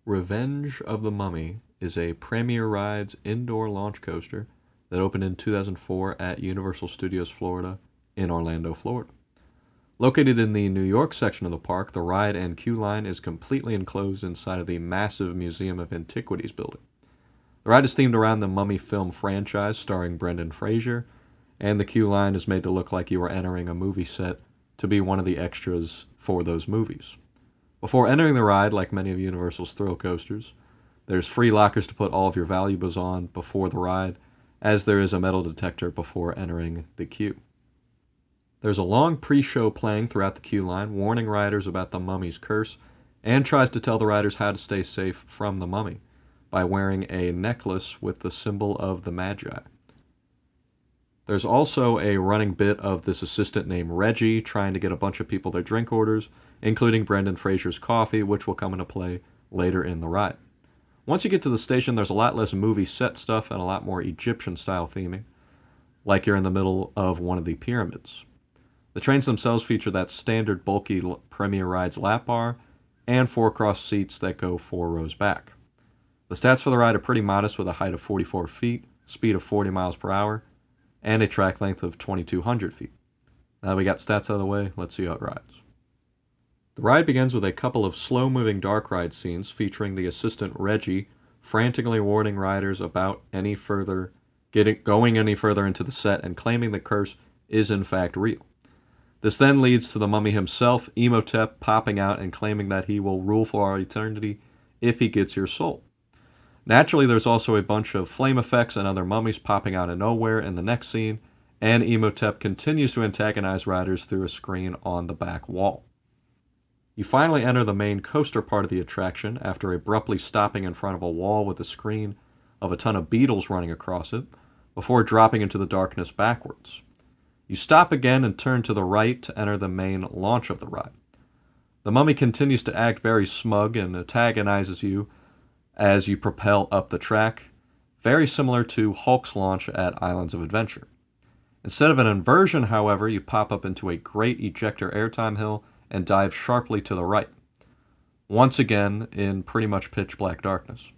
Revenge of the Mummy is a Premier Rides indoor launch coaster that opened in 2004 at Universal Studios Florida in Orlando, Florida. Located in the New York section of the park, the ride and queue line is completely enclosed inside of the massive Museum of Antiquities building. The ride is themed around the Mummy film franchise starring Brendan Fraser, and the queue line is made to look like you are entering a movie set to be one of the extras for those movies. Before entering the ride, like many of Universal's thrill coasters, there's free lockers to put all of your valuables on before the ride, as there is a metal detector before entering the queue. There's a long pre-show playing throughout the queue line, warning riders about the mummy's curse, and tries to tell the riders how to stay safe from the mummy by wearing a necklace with the symbol of the Magi. There's also a running bit of this assistant named Reggie trying to get a bunch of people their drink orders, including Brendan Fraser's coffee, which will come into play later in the ride. Once you get to the station, there's a lot less movie set stuff and a lot more Egyptian-style theming, like you're in the middle of one of the pyramids. The trains themselves feature that standard bulky Premier Rides lap bar and 4-cross seats that go 4 rows back. The stats for the ride are pretty modest, with a height of 44 feet, speed of 40 miles per hour, and a track length of 2,200 feet. Now that we got stats out of the way, let's see how it rides. The ride begins with a couple of slow-moving dark ride scenes featuring the assistant Reggie frantically warning riders about going any further into the set and claiming the curse is in fact real. This then leads to the mummy himself, Imhotep, popping out and claiming that he will rule for all eternity if he gets your soul. Naturally, there's also a bunch of flame effects and other mummies popping out of nowhere in the next scene, and Imhotep continues to antagonize riders through a screen on the back wall. You finally enter the main coaster part of the attraction after abruptly stopping in front of a wall with a screen of a ton of beetles running across it, before dropping into the darkness backwards. You stop again and turn to the right to enter the main launch of the ride. The mummy continues to act very smug and antagonizes you as you propel up the track, very similar to Hulk's launch at Islands of Adventure. Instead of an inversion, however, you pop up into a great ejector airtime hill and dive sharply to the right, once again in pretty much pitch black darkness.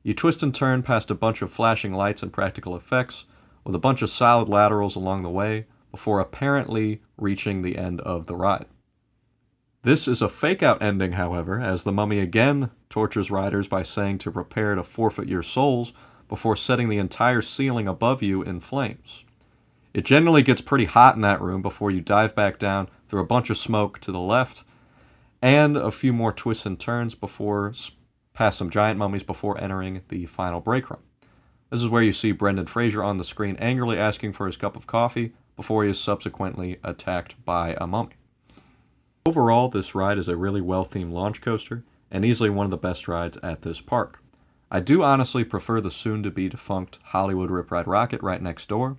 You twist and turn past a bunch of flashing lights and practical effects, with a bunch of solid laterals along the way, before apparently reaching the end of the ride. This is a fake-out ending, however, as the mummy again tortures riders by saying to prepare to forfeit your souls before setting the entire ceiling above you in flames. It generally gets pretty hot in that room before you dive back down through a bunch of smoke to the left, and a few more twists and turns past some giant mummies before entering the final break room. This is where you see Brendan Fraser on the screen angrily asking for his cup of coffee before he is subsequently attacked by a mummy. Overall, this ride is a really well-themed launch coaster, and easily one of the best rides at this park. I do honestly prefer the soon-to-be-defunct Hollywood Rip Ride Rocket right next door,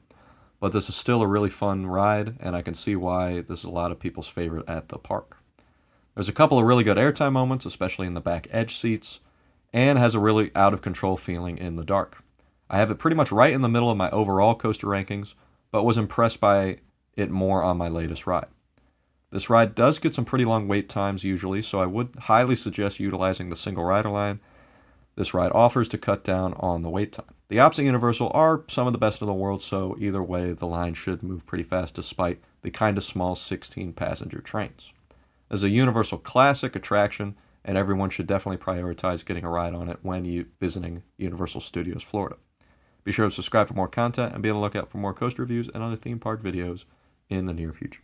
but this is still a really fun ride, and I can see why this is a lot of people's favorite at the park. There's a couple of really good airtime moments, especially in the back edge seats, and has a really out-of-control feeling in the dark. I have it pretty much right in the middle of my overall coaster rankings, but was impressed by it more on my latest ride. This ride does get some pretty long wait times usually, so I would highly suggest utilizing the single rider line this ride offers to cut down on the wait time. The Ops at Universal are some of the best in the world, so either way the line should move pretty fast despite the kind of small 16-passenger trains. As a Universal classic attraction, and everyone should definitely prioritize getting a ride on it when visiting Universal Studios Florida. Be sure to subscribe for more content and be on the lookout for more coaster reviews and other theme park videos in the near future.